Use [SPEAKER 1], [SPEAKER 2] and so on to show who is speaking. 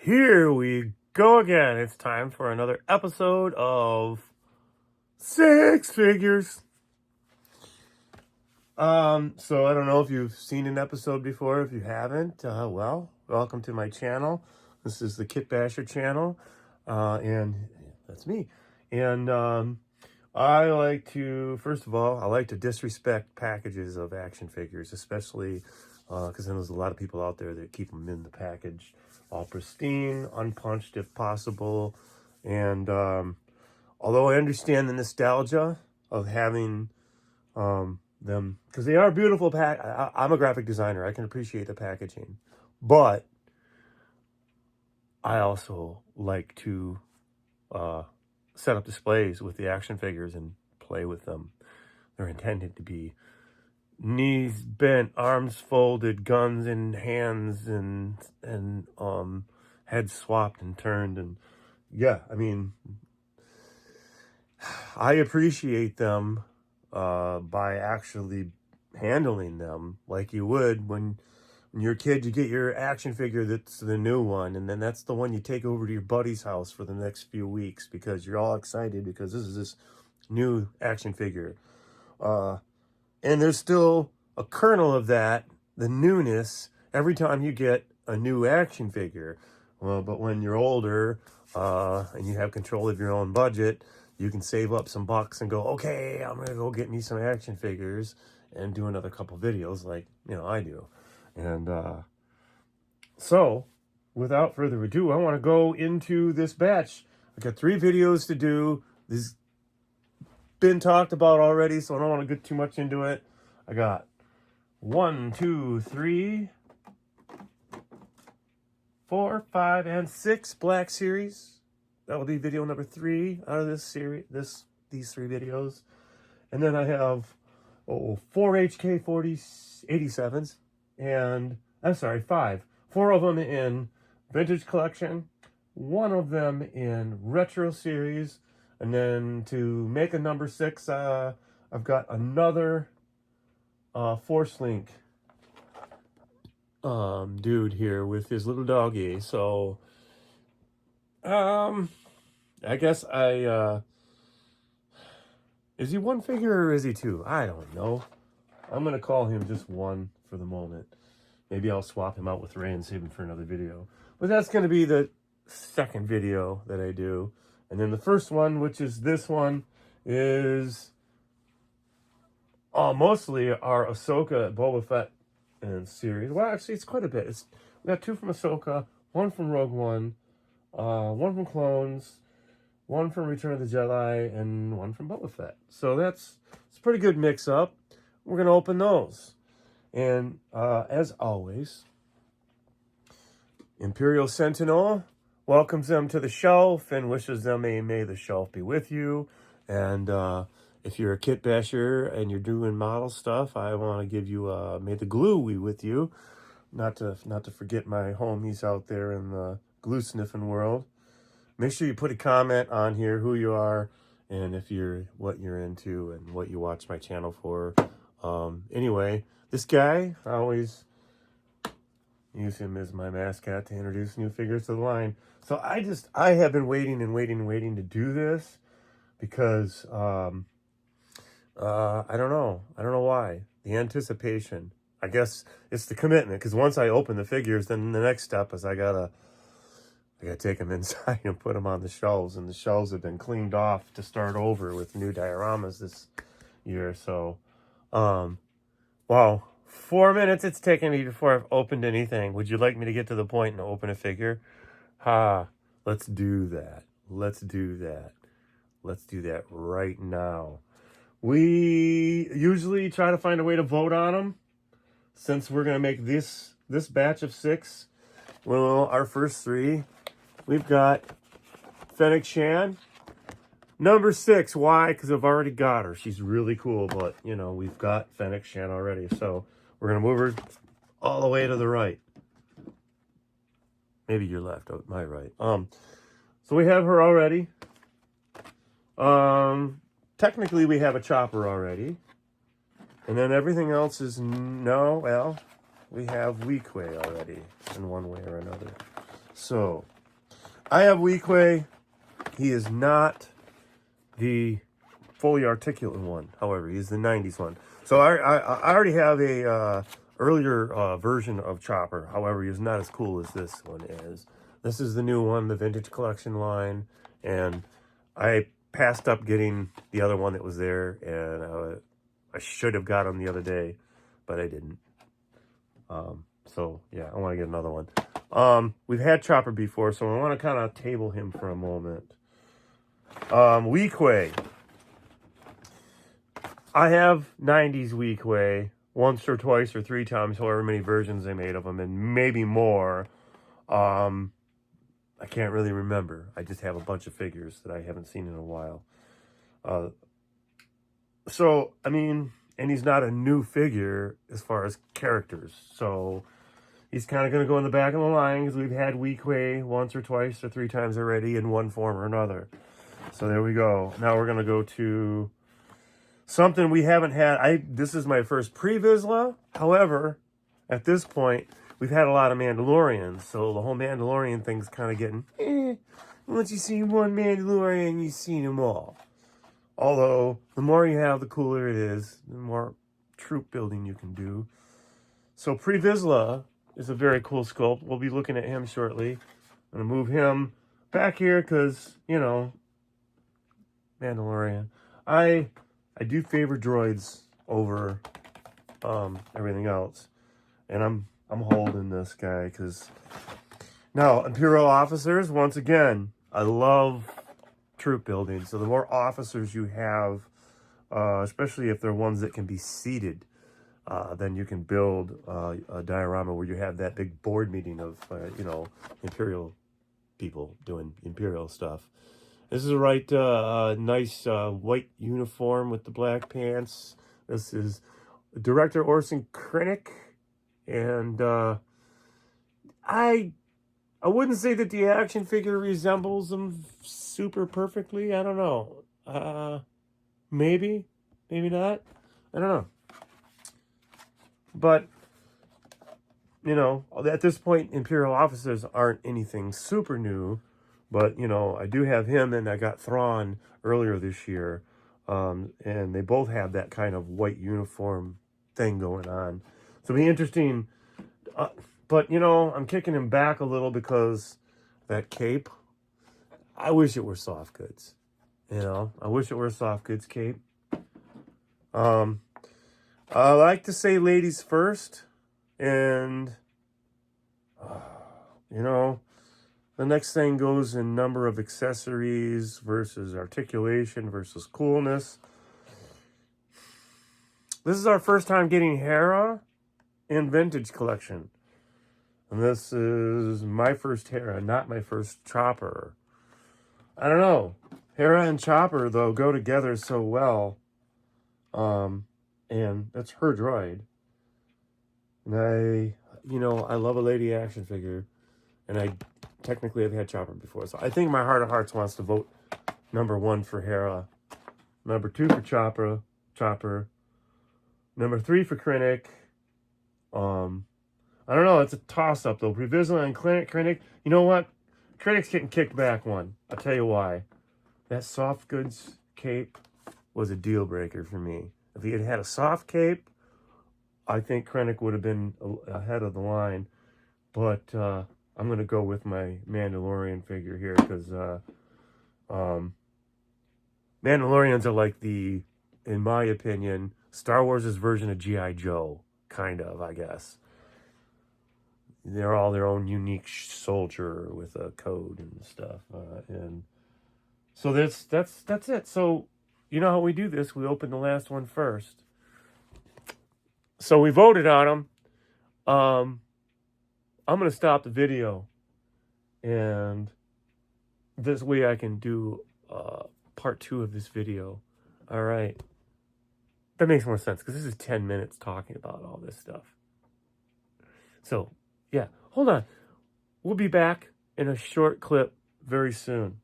[SPEAKER 1] Here we go again. It's time for another episode of Six Figures. So I don't know if you've seen an episode before. If you haven't, well, welcome to my channel. This is the Kit Basher channel, and that's me. And I like to, first of all, I like to disrespect packages of action figures, especially because there's a lot of people out there that keep them in the package all pristine, unpunched if possible. And although I understand the nostalgia of having them, because they are beautiful I'm a graphic designer. I can appreciate the packaging, but I also like to set up displays with the action figures and play with them. They're intended to be knees bent, arms folded, guns in hands, and heads swapped and turned. And yeah, I mean, I appreciate them by actually handling them like you would when you're a kid. You get your action figure that's the new one, and then that's the one you take over to your buddy's house for the next few weeks because you're all excited because this is this new action figure. And there's still a kernel of that, the newness, every time you get a new action figure. Well, but when you're older and you have control of your own budget, you can save up some bucks and go, okay, I'm going to go get me some action figures and do another couple videos like, I do. And so, without further ado, I want to go into this batch. I got 3 videos to do. This been talked about already, so I don't want to get too much into it. I got 1, 2, 3, 4, 5, and 6 Black Series. That will be video number 3 out of this series. These 3 videos, and then I have 4 HK40 87s, and I'm sorry, 5. 4 of them in Vintage Collection, 1 of them in Retro Series. And then to make a number 6, I've got another Force Link dude here with his little doggy. So I guess is he 1 figure or is he 2? I don't know. I'm gonna call him just 1 for the moment. Maybe I'll swap him out with Ray and save him for another video. But that's gonna be the second video that I do. And then the first one, which is this one, is mostly our Ahsoka, Boba Fett and series. Well, actually, it's quite a bit. We got 2 from Ahsoka, 1 from Rogue One, 1 from Clones, 1 from Return of the Jedi, and 1 from Boba Fett. So it's a pretty good mix-up. We're going to open those. And as always, Imperial Sentinel welcomes them to the shelf and wishes them may the shelf be with you. And if you're a Kit Basher and you're doing model stuff, I want to give you may the glue be with you. Not to forget my homies out there in the glue sniffing world. Make sure you put a comment on here who you are and what you're into and what you watch my channel for. Anyway, this guy, I always use him as my mascot to introduce new figures to the line. So I have been waiting to do this because I don't know why. The anticipation. I guess it's the commitment, because once I open the figures, then the next step is I gotta take them inside and put them on the shelves, and the shelves have been cleaned off to start over with new dioramas this year. So wow, 4 minutes it's taken me before I've opened anything. Would you like me to get to the point and open a figure? Let's do that. Let's do that right now. We usually try to find a way to vote on them. Since we're going to make this batch of 6, well, our first 3, we've got Fennec Shand. Number 6, why? Because I've already got her. She's really cool, but, we've got Fennec Shand already. So we're going to move her all the way to the right. Maybe your left, my right. So we have her already. Technically we have a chopper already. And then everything else is we have Weequay already in one way or another. So I have Weequay. He is not the fully articulate one. However, he's the 90s one. So I already have a earlier version of Chopper. However, he is not as cool as this one is. This is the new one, the Vintage Collection line. And I passed up getting the other one that was there. And I should have got him the other day, but I didn't. So, yeah, I want to get another one. We've had Chopper before, so I want to kind of table him for a moment. Weequay. I have 90s Weequay once or twice or three times, however many versions they made of them, and maybe more. I can't really remember. I just have a bunch of figures that I haven't seen in a while. So, I mean, and he's not a new figure as far as characters. So, he's kind of going to go in the back of the line because we've had Weequay once or twice or three times already in one form or another. So, there we go. Now we're going to go to something we haven't had. This is my first pre-Vizsla. However, at this point, we've had a lot of Mandalorians. So, the whole Mandalorian thing's kind of getting, once you see one Mandalorian, you've seen them all. Although, the more you have, the cooler it is. The more troop building you can do. So, Pre-Vizsla is a very cool sculpt. We'll be looking at him shortly. I'm going to move him back here because, you know, Mandalorian. I do favor droids over everything else. And I'm holding this guy because... Now, Imperial officers, once again, I love troop building. So the more officers you have, especially if they're ones that can be seated, then you can build a diorama where you have that big board meeting of, you know, Imperial people doing Imperial stuff. This is a right nice white uniform with the black pants. This is director Orson Krennic. And I wouldn't say that the action figure resembles him super perfectly. I don't know. Maybe not. I don't know. But, you know, at this point, Imperial officers aren't anything super new. But, you know, I do have him, and I got Thrawn earlier this year. And they both have that kind of white uniform thing going on. So it'll be interesting. But, you know, I'm kicking him back a little because that cape, I wish it were soft goods. You know, I wish it were a soft goods cape. I like to say ladies first. And, you know, the next thing goes in number of accessories versus articulation versus coolness. This is our first time getting Hera in Vintage Collection. And this is my first Hera, not my first Chopper. I don't know. Hera and Chopper, though, go together so well. And that's her droid. And I love a lady action figure. And I technically have had Chopper before. So I think my heart of hearts wants to vote number 1 for Hera. Number 2 for Chopper. Number 3 for Krennic. I don't know. It's a toss-up, though. Pre-Vizsla and Krennic. You know what? Krennic's getting kicked back one. I'll tell you why. That soft goods cape was a deal breaker for me. If he had had a soft cape, I think Krennic would have been ahead of the line. But I'm going to go with my Mandalorian figure here because Mandalorians are like in my opinion, Star Wars' version of G.I. Joe. Kind of, I guess. They're all their own unique soldier with a code and stuff. And so that's it. So, you know how we do this. We open the last one first. So we voted on them. I'm going to stop the video. And this way I can do part 2 of this video. All right. That makes more sense because this is 10 minutes talking about all this stuff. So, yeah. Hold on. We'll be back in a short clip very soon.